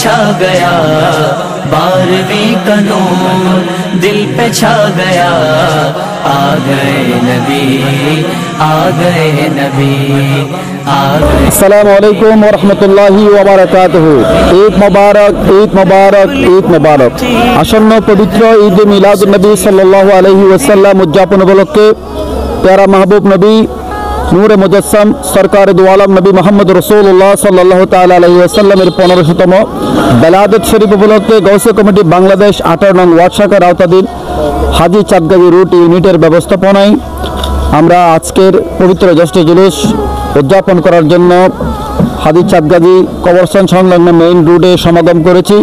छा गया, 12वीं का नूर दिल पे छा गया। आ गए नबी, आ गए नबी, आ गए। अस्सलामु अलैकुम व रहमतुल्लाहि व बाराकातुहू। ঈদ মুবারক, ঈদ মুবারক, ঈদ মুবারক। আসন্ন পবিত্র ঈদ মিলাদুন নবী সাল্লাল্লাহু আলাইহি ওয়াসাল্লাম উদযাপন উপলক্ষে প্যারা মাহবুব নবী নূরে মুজাসসাম সরকার দু আলম নবী মোহাম্মদ রাসূলুল্লাহ সাল্লাল্লাহু তাআলা আলাইহি ওয়াসাল্লামের 1500তম বেলাদত শরীফ উপলক্ষে গৌসে কমিটি বাংলাদেশ 18 নং ওয়ার্ড শাখার আওতাধীন হাজী চাঁদগাজী রুট ইউনিটের ব্যবস্থাপনায় আমরা আজকের পবিত্র জ্যৈষ্ঠ জুলুস উদযাপন করার জন্য হাজী চাঁদগাজী কবরস্থান সংলগ্ন মেইন রোডে সমাগম করেছি।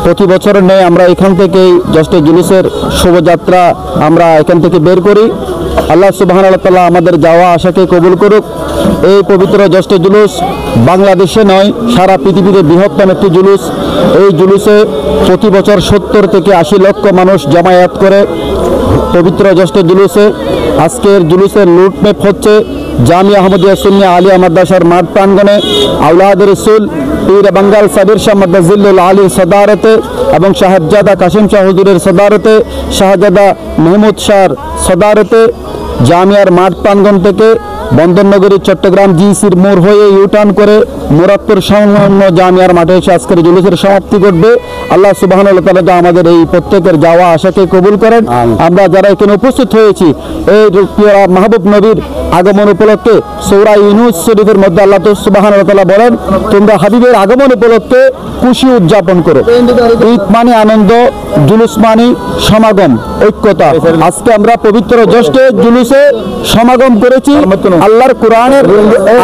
প্রতি বছরের ন্যায় আমরা এখান থেকেই জ্যৈষ্ঠ জুলুসের শোভাযাত্রা আমরা এখান থেকে বের করি। আল্লাহ সুবহানাহু ওয়া তাআলা আমাদের যাওয়া আশাকে কবুল করুক। এই পবিত্র জ্যৈষ্ঠ জুলুস বাংলাদেশে নয়, সারা পৃথিবীতে বৃহত্তম একটি জুলুস। এই জুলুসে প্রতি বছর 70 থেকে 80 লক্ষ মানুষ জমায়েত করে পবিত্র জ্যৈষ্ঠ জুলুসে। আজকের জুলুসের লুটম্যাপ হচ্ছে জামিয়া আহমদিয়া সুন্নিয়া আলিয়া মাদ্রাসার মাঠ প্রাঙ্গণে আওলাদ রসুল পীর বাঙ্গাল সাবির শাহ মাদ্দাজিল্লুল আলীর সদারতে এবং সাহেবজাদা কাসিম শাহ হুজুরের সদারতে, শাহজাদা মেহমুদ শাহর সদারতে জামিয়ার মাঠ প্রাঙ্গণ থেকে বন্দরনগরী চট্টগ্রাম জিসির মোড় হয়ে ইউটার্ন করে মুরাদপুর সংলগ্ন জামিয়ার মাঠে এসে আজকের জুলুসের সমাপ্তি ঘটবে। আল্লাহ সুবহানাহু ওয়া তাআলা আমাদের এই প্রত্যেকের যাওয়া আশাকে কবুল করেন। আমরা যারা এখানে উপস্থিত হয়েছি এই মাহবুব নবীর আগমন উপলক্ষে সূরা ইউনূস শরীফের মধ্যে আল্লাহ সুবহানাহু ওয়া তাআলা বলেন, তোমরা হাবিবের আগমন উপলক্ষে খুশি উদযাপন করো। ঈদ মানে আনন্দ, জুলুস মানে সমাগম, ঐক্যতা। আজকে আমরা পবিত্র জ্যৈষ্ঠ জুলুসে সমাগম করেছি আল্লাহর কোরআনের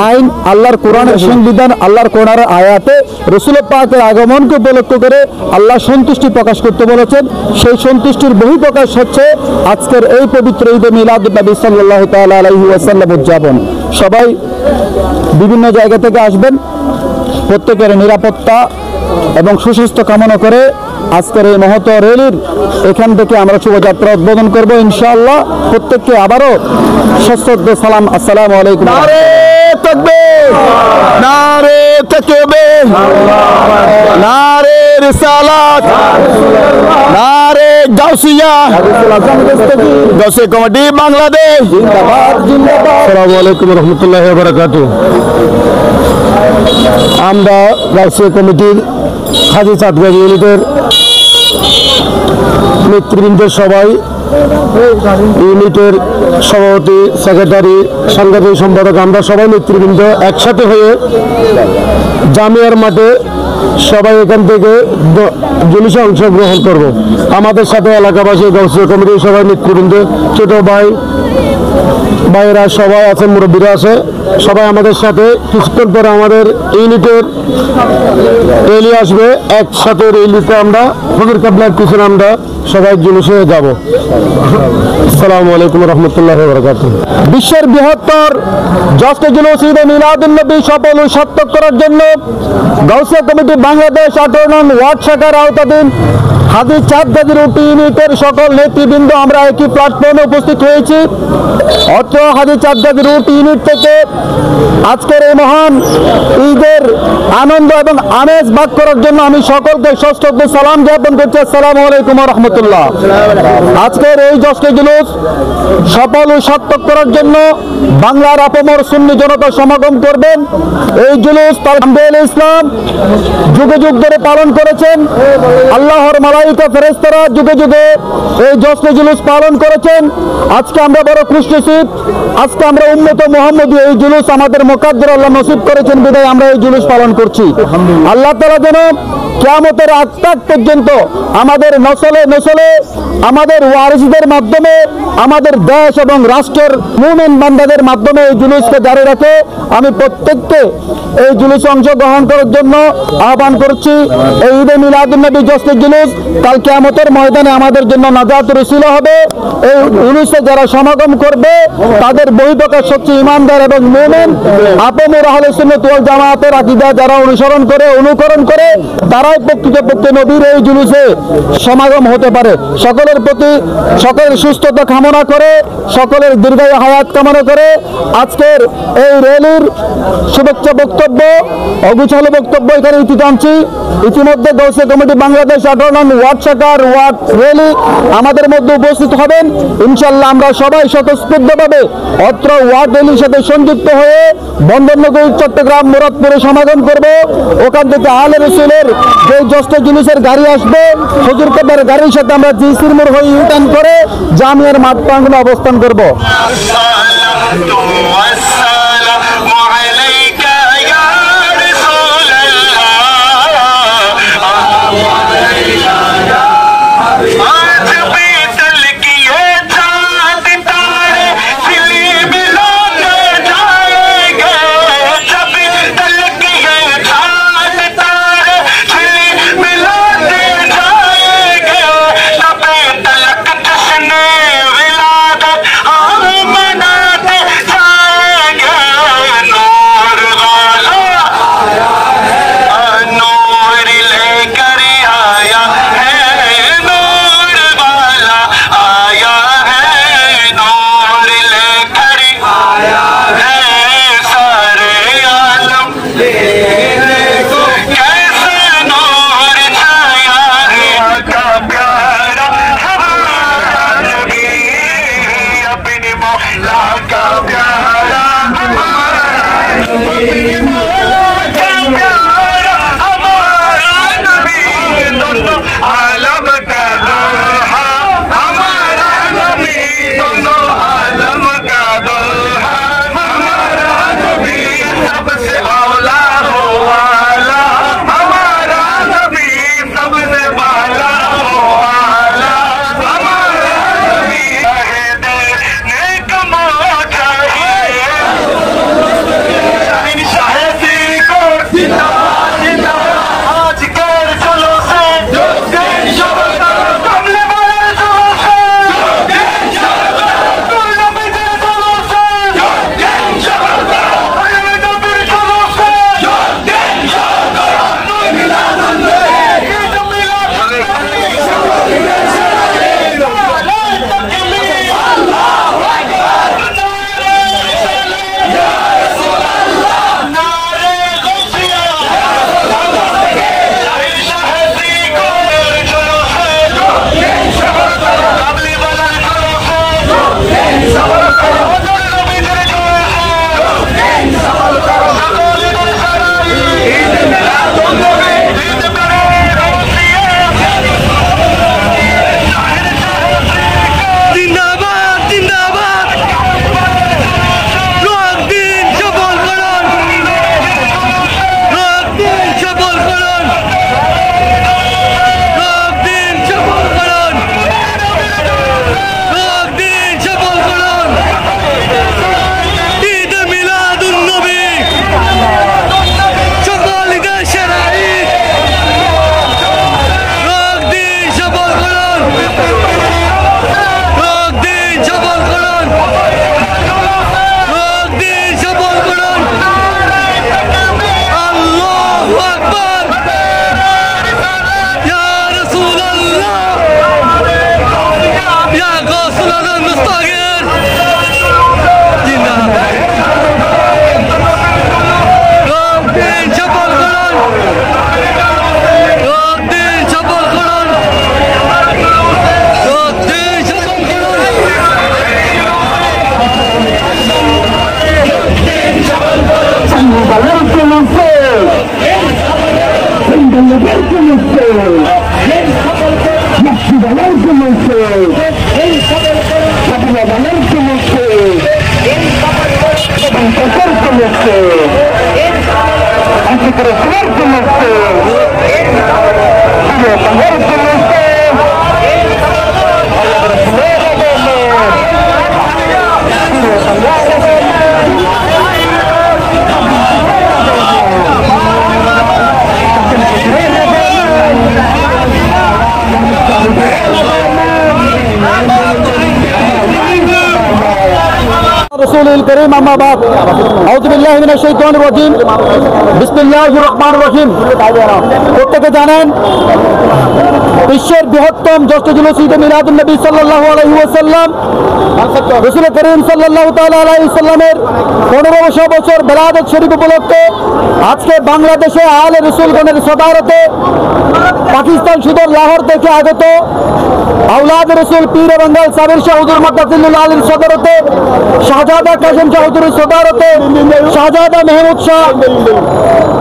আইন, আল্লাহর কোরআনের সংবিধান, আল্লাহর কোরআনের আয়াতে রাসূল পাকের আগমনকে উপলক্ষ করে আল্লাহ সন্তুষ্টি প্রকাশ করতে বলেছেন। সেই সন্তুষ্টির বহিঃপ্রকাশ হচ্ছে আজকের এই পবিত্র ঈদে মিলাদুন নবী সাল্লাল্লাহু তাআলা আলাইহি ওয়াসাল্লাম উদযাপন। সবাই বিভিন্ন জায়গা থেকে আসবেন, প্রত্যেকের নিরাপত্তা এবং সুস্বাস্থ্য কামনা করে আজকের এই মহৎ র্যালির এখান থেকে আমরা শুভযাত্রা উদ্বোধন করব ইনশাআল্লাহ। প্রত্যেককে আবারও সশ্রদ্ধ সালাম, আসসালামু আলাইকুম। নারে তাকবীর, নারে তাকবীর, নারে রিসালাত, নারে গাউসিয়া, গাউসিয়া কমিটি বাংলাদেশ জিন্দাবাদ, জিন্দাবাদ। আসসালামু আলাইকুম ওয়া রাহমাতুল্লাহি ওয়া বারাকাতুহু। আমরা গাউসিয়া কমিটির হাজী চাঁদগাজী ইউনিটের নেতৃবৃন্দের সবাই, ইউনিটের সভাপতি, সেক্রেটারি, সাংগঠনিক সম্পাদক, আমরা সবাই নেতৃবৃন্দ একসাথে হয়ে জামিয়ার মাঠে সবাই এখান থেকে জুলুসে অংশগ্রহণ করব। আমাদের সাথে এলাকাবাসী, গাউসিয়া কমিটির সবাই নেতৃবৃন্দ, ছোট ভাইয়েরা সবাই আছে, মুরব্বীরা আছে, সবাই আমাদের সাথে। কিছুক্ষণ পরে আমাদের ইউনিটের র্যালি আসবে। একসাথে র্যালিতে আমরা ফকির কাবলার পিছনে আমরা সবাই জুলুসে যাব। আসসালামু আলাইকুম রহমতুল্লাহ বারাকাতুহু। বিশ্বের বৃহত্তর জ্যৈষ্ঠ জুলুস ঈদে মিলাদুন নবী সফল ও সার্থক করার জন্য গাউসিয়া কমিটি বাংলাদেশ 18 নং ওয়ার্ড শাখার আওতাধীন হাজী চাঁদগাজী রুট ইউনিটের সকল নেতৃবৃন্দ আমরা একই প্ল্যাটফর্মে উপস্থিত হয়েছি। অত্র হাজী চাঁদগাজী রুট ইউনিট থেকে আজকের এই মহান ঈদের আনন্দ এবং আমেজ ভাগ করার জন্য আমি সকলকে সশ্রদ্ধ সালাম জ্ঞাপন করছি। আসসালামু আলাইকুম ওয়া রাহমাতুল্লাহ। আজকের এই জ্যৈষ্ঠ জুলুস সফল ও সার্থক করার জন্য বাংলার আপামর সুন্নি জনতা সমাগম করবেন। এই জুলুস আম্বিয়ায়ে ইসলাম যুগে যুগ ধরে পালন করেছেন। আল্লাহর মালাইকা ফেরেশতারা যুগে যুগে এই জ্যৈষ্ঠ জুলুস পালন করেছেন। আজকে আমরা বড় খুশনসিব, আজকে আমরা উম্মত মুহাম্মদী এই জুলুস আমাদের মুকাদ্দার আল্লাহ নসিব করেছেন বিধায় আমরা এই জুলুস পালন করছি। আল্লাহ তাআলা যেন কিয়ামতের আগ পর্যন্ত আমাদের নসলে নসলে আমাদের ওয়ারিসদের মাধ্যমে আমাদের দেশ এবং রাষ্ট্রের মুমিন বান্দাদের মাধ্যমে এই জুলুসকে জারি রাখে। আমি প্রত্যেককে এই জুলুসে অংশগ্রহণ করার জন্য আহ্বান করছি। এই ঈদে মিলাদুন নবী জ্যৈষ্ঠ জুলুস কাল কিয়ামতের ময়দানে আমাদের জন্য নাজাতের উসিলা হবে। এই জুলুসে যারা সমাগম করবে তাদের বহিঃপ্রকাশ হচ্ছে ঈমানদার এবং মুমিন। আপামর আহলে সুন্নাত ওয়াল জামাতের আকীদা যারা অনুকরণ করে তারাই প্রকৃতপক্ষে নবীর এই জুলুসে সমাগম হতে পারে। সকলের প্রতি সকলের সুস্থতা কামনা করে, সকলের দীর্ঘায়ু হায়াত কামনা করে আজকের এই র্যালির শুভেচ্ছা বক্তব্য, অগুছালো বক্তব্য এখানে ইতি টানছি। ইতিমধ্যে গৌসিয়া কমিটি বাংলাদেশ 18 নং ওয়ার্ড শাখার ওয়ার্ড র্যালি আমাদের মধ্যে উপস্থিত হবেন ইনশাআল্লাহ। আমরা সবাই স্বতঃস্ফূর্তভাবে অত্র ওয়ার্ড র্যালির সাথে সংযুক্ত হয়ে বন্দরনগরী চট্টগ্রাম মুরাদপুরে সমাগম করব। ওখান থেকে আলে রসুলের যে জ্যেষ্ঠ জিনিসের গাড়ি আসবে, হুজুর কেবলার গাড়ির সাথে আমরা জিসির মোড় হয়ে ইউটার্ন করে জামিয়ার মাঠ প্রাঙ্গণে অবস্থান করব। রাসূলিল কারীম আম্মা বাদ আউযু বিল্লাহি মিনাশ শাইতানির রাজীম বিসমিল্লাহির রহমানির রহিম। প্রত্যেকে জানেন বিশ্বের বৃহত্তম জ্যেষ্ঠ জুলুস ঈদে মিলাদুন নবী সাল্লাল্লাহু আলাইহি ওয়াসাল্লাম রাসূল করিম সাল্লাল্লাহু তাআলা আলাইহি সাল্লামের 1500 বছর বেলাদত শরীফ উপলক্ষে আজকে বাংলাদেশে আলে রাসূলগণের সদারতে পাকিস্তান সুদূর লাহোর থেকে আগত আওলাদ রাসূল পীর বাঙ্গাল সাবির শাহ হুজুর মাদ্দাতুল আলীর সদারতে শাহজাদা কাসেম শাহ হুজুরের সদারতে শাহজাদা মেহমুদ শাহ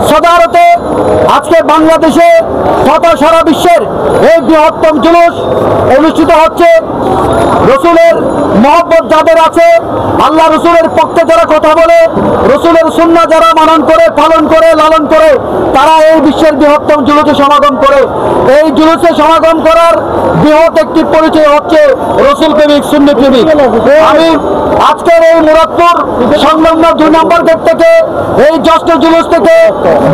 সদারতে আজকে বাংলাদেশে তথা সারা বিশ্বের এই বৃহত্তম জুলুস অনুষ্ঠিত হচ্ছে। রসুলের মহব্বত যাদের আছে, আল্লাহ রসুলের পক্ষে যারা কথা বলে, রসুলের সুন্নাহ যারা মানন করে, পালন করে, লালন করে, তারা এই বিশ্বের বৃহত্তম জুলুসে সমাগম করে। এই জুলুসে সমাগম করার বৃহৎ একটি পরিচয় হচ্ছে রসুল প্রেমিক, সুন্নি প্রেমিক। আমি আজকের এই মুরাদপুর সংলগ্ন 2 নম্বর গেট থেকে এই জ্যেষ্ঠ জুলুস থেকে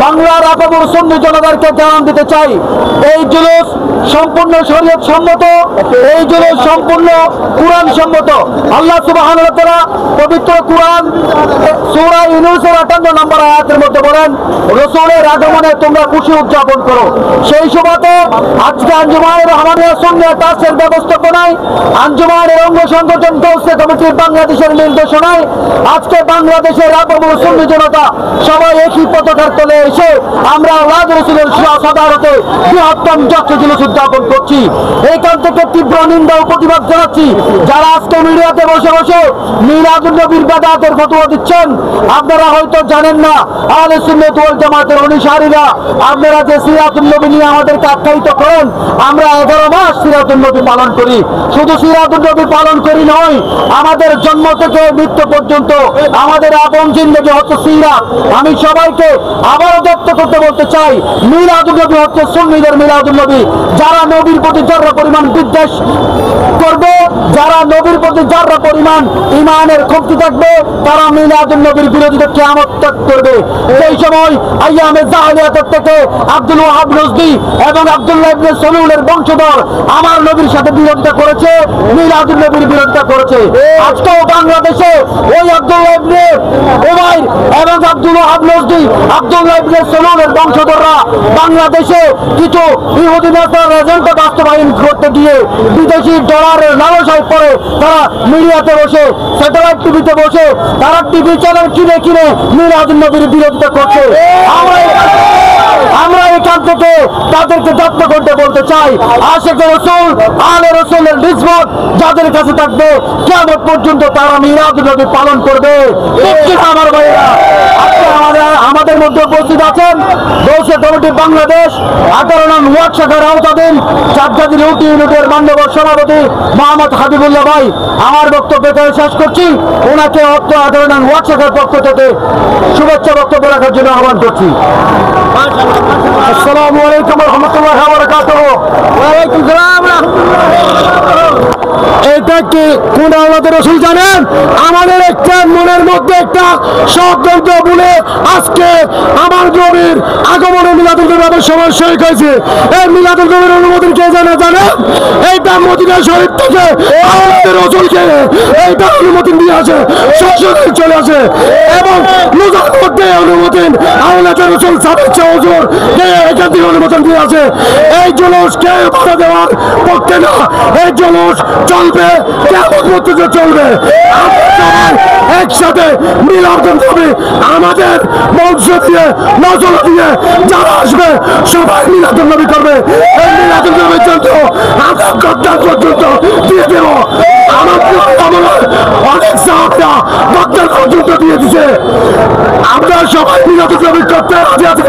বাংলার আপামর সুন্নি জনতাকে জানান দিতে চাই, এই জুলুস সম্পূর্ণ শরীয়ত সম্মত, এই জুলুস সম্পূর্ণ কুরআন সম্মত। আল্লাহ সুবহানাহু ওয়া তাআলা পবিত্র কুরআন সূরা ইউনূসের 58 নম্বর আয়াতের মধ্যে বলেন, রাসূলের আগমনে তোমরা খুশি উদযাপন করো। সেই সুবাদে আজকে আঞ্জুমানের রহমানিয়া সুন্নাত তাসের ব্যবস্থাপনায় আঞ্জুমানের অঙ্গ সংগঠন গৌসে কমিটির বাংলাদেশের নির্দেশনায় আজকে বাংলাদেশের আপামর সুন্নি জনতা সবাই একই পতাকার তলে এসে আমরা আওলাদ রাসূলের সদারতে বৃহত্তম জ্যেষ্ঠ জুলুস উদযাপন করছি। এইখান থেকে তীব্র নিন্দা ও প্রতিবাদ জানাচ্ছি যারা আজকে মিডিয়াতে বসে বসে মিলাদুন নবীর বেদাতের ফতোয়া দিচ্ছেন। আপনারা হয়তো জানেন না, আহলে সুন্নাত ওয়াল জামাতের অনুসারীরা আপনারা যে সিরাতুন নবী নিয়ে আমাদেরকে আখ্যায়িত করেন, আমরা 11 মাস সিরাতুন নবী পালন করি। শুধু সিরাতুন নবী পালন করি নয়, আমাদের জন্ম থেকে মৃত্যু পর্যন্ত আমাদের আপন জিন্দেগি হচ্ছে সিরাত। আমি সবাইকে আবারও ব্যক্ত করতে বলতে চাই, মিলাদুন নবী হচ্ছে সুন্নিদের মিলাদুন নবী। যারা নবীর প্রতি যারা পরিমাণ বিদ্বেষ করবে, যারা নবীর প্রতি যারা পরিমাণ ঈমানের কমতি থাকবে, তারা মিলাদুন নবীর বিরোধিতা কিয়ামত তক করবে। সেই সময় আইয়ামে জাহেলিয়াত থেকে আব্দুল ওয়াহাব নজদি এবং আব্দুল্লাহ ইবনে সলুলের বংশধর আমার নবীর সাথে বিরোধিতা করেছে, মিলাদুন নবীর বিরোধিতা করেছে। আজকেও বাংলাদেশে ওই আব্দুল্লাহ ইবনে উমাইর এবং আব্দুল ওয়াহাব নজদি, আব্দুল্লাহ ইবনে সলুলের বংশধররা বাংলাদেশে কিছু ইহুদি নেতার এজেন্ডা বাস্তবায়ন করতে গিয়ে বিদেশি ডলারের লালসায় পড়ে তারা মিডিয়াতে বসে, স্যাটেলাইট টিভিতে বসে তারা টিভি চ্যানেল কিনে কিনে মিলাদুন নবীর বিরোধিতা করছে। আমরা এখান থেকে তাদেরকে যত্ন করতে বলতে চাই, আশিকে রাসূল আলে রাসূলের নিসবত যাদের কাছে থাকবে কিয়ামত পর্যন্ত তারা মিলাদুন নবী পালন করবে। ঠিক আমার ভাইরা, আজকে আমাদের মধ্যে উপস্থিত আছেন গৌসে কমিটি বাংলাদেশ 18 নং ওয়ার্ড শাখার আওতাধীন চাঁদগাজী ইউটি ইউনিটের মাননীয় সভাপতি মোহাম্মদ হাবিবুল্লাহ ভাই। আমার বক্তব্য এখানে শেষ করছি, ওনাকে 18 নং ওয়ার্ড শাখার পক্ষ থেকে শুভেচ্ছা বক্তব্য রাখার জন্য আহ্বান করছি। আসসালামু আলাইকুম ওয়া রাহমাতুল্লাহি ওয়া বারাকাতুহু। ওয়া আলাইকুম আসসালাম। এটা কি কোন আওলাদ রাসূল জানেন? আমাদের একটা মনের মধ্যে একটা ষড়যন্ত্র বলে আজকে আমার নবীর আগমনে মিলাদুন নবীর সময় শরীক হয়েছে। এই মিলাদুন নবীর অনুমোদন কে জানে? এইটা মদিনা শরীফ থেকে আওলাদ রাসূলকে এইটা অনুমোদন দিয়ে আছে, সংসদে চলে আসে এবং নজর মধ্যে অনুমোদন আওলাদ রাসূল সাবেক হুজুর কে এখান থেকে অনুমোদন দিয়ে আছে। এই জুলুস কে বাধা দেওয়ার পক্ষে না, এই জুলুস চলবে, কিয়ামত পর্যন্ত চলবে। আমরা সবাই একসাথে মিলাদুন নবী আমাদের মঞ্চ দিয়ে নজর দিয়ে যারা আসবে সবাই মিলাদুন নবী করবে। এই মিলাদুন নবীর জন্য আমরা গদ্দার পর্যন্ত দিয়ে দেব। আমার অনেক সাহাবরা গদ্দার পর্যন্ত দিয়ে দিছে। আমরা সবাই মিলাদুন নবী করতে রাজি আছি।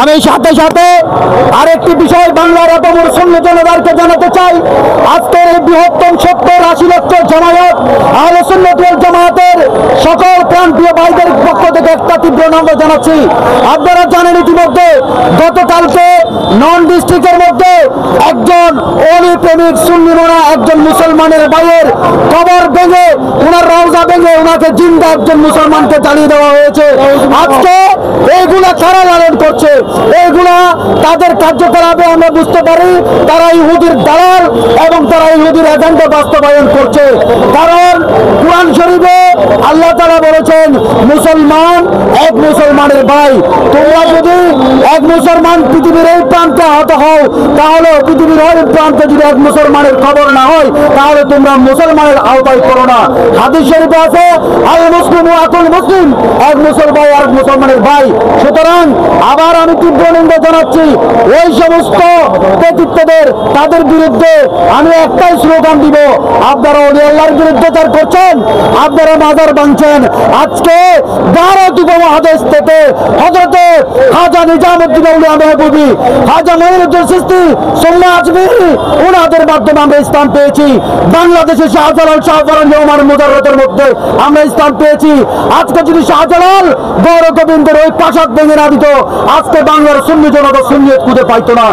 আমি সাথে সাথে আরেকটি বিষয় বাংলার আপামর সুন্নি জনতাকে জানাতে চাই, আজকের এই বৃহত্তম 70-80 লক্ষ জামায়াত আহলে সুন্নাত ওয়াল জামায়াতের সকল প্রান্তীয় ভাইদের পক্ষ থেকে একটা তীব্র নমস্কার জানাচ্ছি। আপনারা জানেন ইতিমধ্যে গতকালকে নন ডিস্ট্রিক্টের মধ্যে একজন অলি প্রেমিক সুন্নি মোনা একজন মুসলমানের ভাইয়ের কবর ভেঙে ওনার রওজা ভেঙে ওনাকে জিন্দা একজন মুসলমানকে জ্বালিয়ে দেওয়া হয়েছে। আজকে এইগুলা কারা লালন করছে, এইগুলা তাদের কার্যকলাপে আমরা বুঝতে পারি তারা ইহুদির দালাল এবং তারা ইহুদির এজেন্ডা বাস্তবায়ন করছে। কারণ কুরআন শরীফে আল্লাহ তাআলা বলেছেন মুসলমান এক মুসলমানের ভাই। তোমরা যদি এক মুসলমান পৃথিবীর এই প্রান্তে আহত হও, তাহলে পৃথিবীর ওই প্রান্তে যদি এক মুসলমানের খবর না হয়, তাহলে তোমরা মুসলমানের আওতায় করো না। হাদিস শরীফে আছে আল মুসলিম আকুল মুসলিম, এক মুসলমান আর মুসলমানের ভাই। সুতরাং আবার আমি তীব্র নিন্দা জানাচ্ছি ওই সমস্ত ব্যক্তিত্বদের, তাদের বিরুদ্ধে আমি একটাই স্লোগান দিব, আপনারা ওলি আল্লাহর বিরুদ্ধচার করছেন, আপনারা মাজার ভাঙছেন। আজকে 12 উপমহাদেশ থেকে হযরতে খাজা নিজামুদ্দিন আউলিয়া মেহবুবী, খাজা মঈনুদ্দিন চিশতি, সুন্নাহ আজমিরি, ওনাদের মাধ্যমে আমরা ইসলাম পেয়েছি। বাংলাদেশে শাহজালাল ওমর মুজাররদের মধ্যে আমরা ইসলাম পেয়েছি। আজকে যদি শাহজালাল গৌর গোবিন্দের ওই প্রাসাদ ভেঙে না দিত, আজকে বাংলার সুন্নি জনতা সুন্নিয়ত খুঁজে পাইতো না।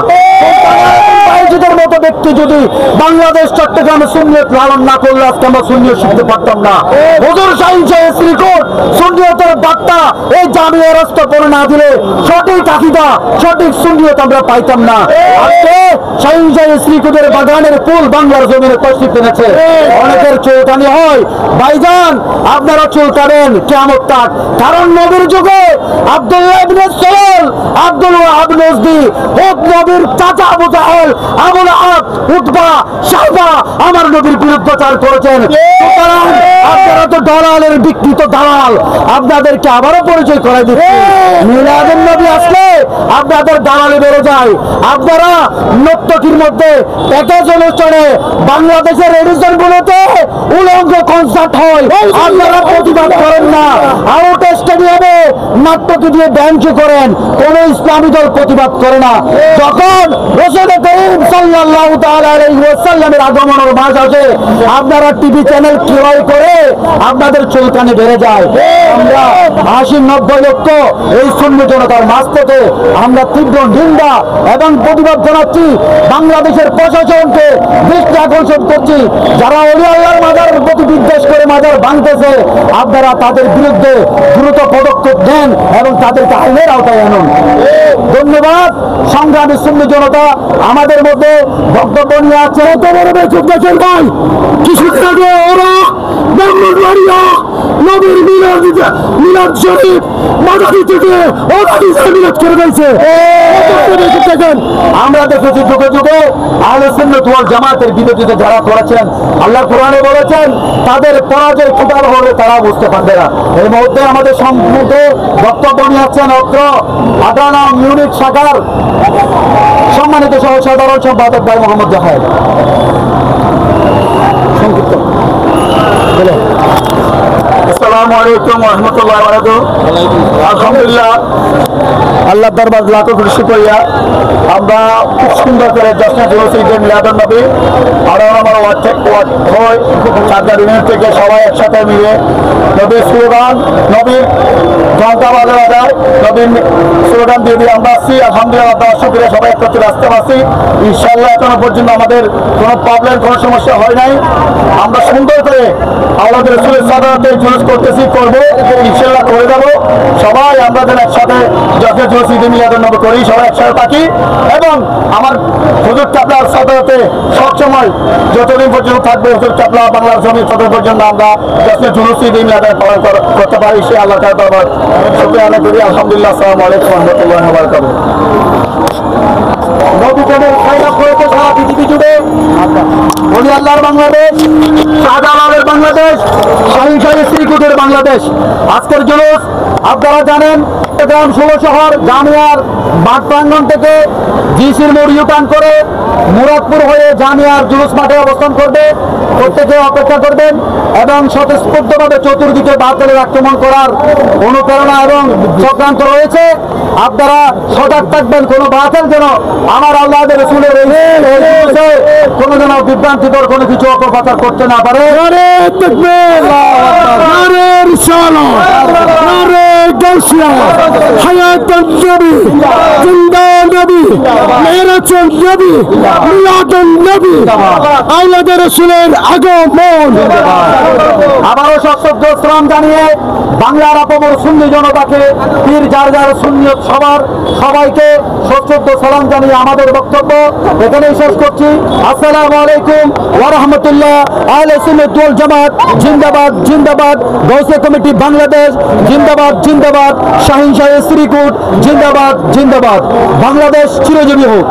বাইজিদের মতো ব্যক্তি যদি বাংলাদেশ চট্টগ্রামে সুন্নিয়ত লালন না করলে আজকে আমরা সুন্নিয়ত শিখতে পারতাম না। হুজুর শাহীন শাহ শ্রীকোট সুন্নিয়তের বার্তা এই জামিয়া রাস্তা করে না দিলে সঠিক আকীদা সঠিক সুন্নিয়ত আমরা পাইতাম না। আজকে শাহীন শাহ শ্রীকোটের বাগানের ফুল বাংলার জমিনে তশরিফ এনেছে। অনেকের চুলকানি হয়, ভাইজান আপনারা চুলকাবেন কিয়ামত তাক। কারণ নবীর যুগে আব্দুল্লাহ ইবনে সালাল, আব্দুল ওয়াহাব নজদি, হুদ নবীর চাচা আবু জাহেল, আবু লাহাব, উতবা, শাহবা আমার নবীর বিরুদ্ধচার করেছেন। সুতরাং আপনারা তো দালালের বিকৃত দালাল, আপনাদেরকে আবারও পরিচয় করাই দিচ্ছি। মিলাদুন নবী আসলে আপনাদের দালালি বেড়ে যায়। আপনারা নর্তকীর মধ্যে প্যাকেজ অনুষ্ঠানে বাংলাদেশের এডিশনগুলোতে উলঙ্গ কনসার্ট হয়, আপনারা প্রতিবাদ করেন না। আউট স্টেডিয়ামে নাট্যকে দিয়ে ড্যান্স করেন, কোন ইসলামী দল প্রতিবাদ করে না। যখন রাসূল করিম সাল্লাল্লাহু তাআলা আলাইহি ওয়াসাল্লামের আগমনের মাস আসে, আপনারা টিভি চ্যানেল ক্রয় করে আপনাদের চুলকানি বেড়ে যায়। আমরা 80-90 লক্ষ এই সুন্নি জনতার মাঝ থেকে আমরা তীব্র নিন্দা এবং প্রতিবাদ জানাচ্ছি। বাংলাদেশের প্রশাসনকে দৃষ্টি আকর্ষণ করছি, যারা ওলি আল্লাহর মাজারের প্রতি বিদ্বেষ করে মাজার ভাঙতেছে, আপনারা তাদের বিরুদ্ধে দ্রুত পদক্ষেপ নেন এবং তাদেরকে আইনের আওতায় আনুন। ধন্যবাদ। সংগ্রামী সুন্নি জনতা আমাদের মধ্যে বক্তব্য নিয়ে আছে। ভাই কিছুদিন আগে ওরা নবীর মিলাদ শরীফ মাদারি থেকে ওরা মিলাদ করে দিয়েছে। আমরা দেখেছি যুগে যুগে আহলে সুন্নাত ওয়াল জামাতের বিরোধিতা যারা করেছেন, আল্লাহ কোরআনে বলেছেন তাদের পরাজয় কোথাও হলে তারা বুঝতে পারবে না। এই মুহূর্তে আমাদের সম্মুখে বক্তব্য নিয়ে আসছেন অত্র আদানাম ইউনিট শাখার সম্মানিত সাধারণ সম্পাদক ভাই মোহাম্মদ জাহেদ। সংক্ষিপ্ত আসসালামু আলাইকুম ওয়া রাহমাতুল্লাহি ওয়া বারাকাতুহু। আলহামদুলিল্লাহ, আল্লাহ দরবার লাখো কোটি শুকরিয়া। আমরা খুব সুন্দর করে জশ্নে জুলুস ঈদে মিলাদুন নবী আর আমার ওয়ার্ড চারটা ইউনিট থেকে সবাই একসাথে মিলে নবীর স্লোগান, নবীর ঘন্টা বাজায়, নবীর স্লোগান দিয়ে দিয়ে আমরা আসছি। আলহামদুলিল্লাহ, আপনারা শুকরিয়া, সবাই একত্রে আসতে পারছি। ইনশাআল্লাহ এখনো পর্যন্ত আমাদের কোনো প্রবলেম, কোনো সমস্যা হয় নাই। আমরা সুন্দর করে আমাদের রাসূলের সাদাতে জুলুস করতেছি, করবো, ইনশাআল্লাহ করে যাবো। সবাই আমরা যেন একসাথে জশ্নে জুলুস ঈদে মিলাদুন নবী করি, সবাই একসাথে থাকি এবং আমার হুজুর চাপলার সাদাতে সবসময় যতদিন পর্যন্ত থাকবে হুজুর চাপলা বাংলার জমি তত পর্যন্ত আমরা জশ্নে জুলুস ঈদে মিলাদুন পালন করতে পারি। সে আল্লাহ তাআলার দরবার শুকরিয়া আদায় করি। আলহামদুলিল্লাহ, আসসালামু আলাইকুম ওয়া রাহমাতুল্লাহি ওয়া বারাকাতুহু। নবীদের খায়রাত করেছে সারা পৃথিবী জুড়ে। ওলি আল্লাহর বাংলাদেশ, শাহজালালের বাংলাদেশ, শাহীন শাহ শ্রীকোটের বাংলাদেশ। আজকের জুলুস আপনারা জানেন চট্টগ্রাম 16 শহর জামিয়ার মাঠ প্রাঙ্গণ থেকে জিসির মোড় ইউটার্ন করে মুরাদপুর হয়ে জামিয়ার জুলুস মাঠে অবস্থান করবে। প্রত্যেকে অপেক্ষা করবেন এবং স্বতঃস্ফূর্তভাবে চতুর্দিকে বাতিলের আক্রমণ করার অনুপ্রেরণা এবং চক্রান্ত রয়েছে। আপনারা সজাগ থাকবেন, কোনো বাতিল যেন আমার আল্লাহ রাসূলের কোনো যেন বিভ্রান্তিকর কোনো কিছু অপপ্রচার করতে না পারে। নারে তাকবীর, নারে রিসালাত, নারে গাউসিয়া, হায়াতুন নবী, জিন্দা নবী, মেরাজুন নবী, মিলাদুন নবী, আওলাদে রাসূলের আগমন। আবারও সশ্রদ্ধ সালাম জানিয়ে বাংলার আপামর সুন্নি জনতাকে, পীর যার যার সুন্নিয়ত সবাইকে সশ্রদ্ধ সালাম জানিয়ে আমাদের বক্তব্য এখানেই শেষ করছি। আসসালামু আলাইকুম ওয়া রাহমাতুল্লাহ। আহলে সুন্নাত ওয়াল জামাত জিন্দাবাদ জিন্দাবাদ। গৌসে কমিটি বাংলাদেশ জিন্দাবাদ জিন্দাবাদ। শাহিন শাহ শ্রীকুট জিন্দাবাদ জিন্দাবাদ। বাংলাদেশ চিরজীবী হোক।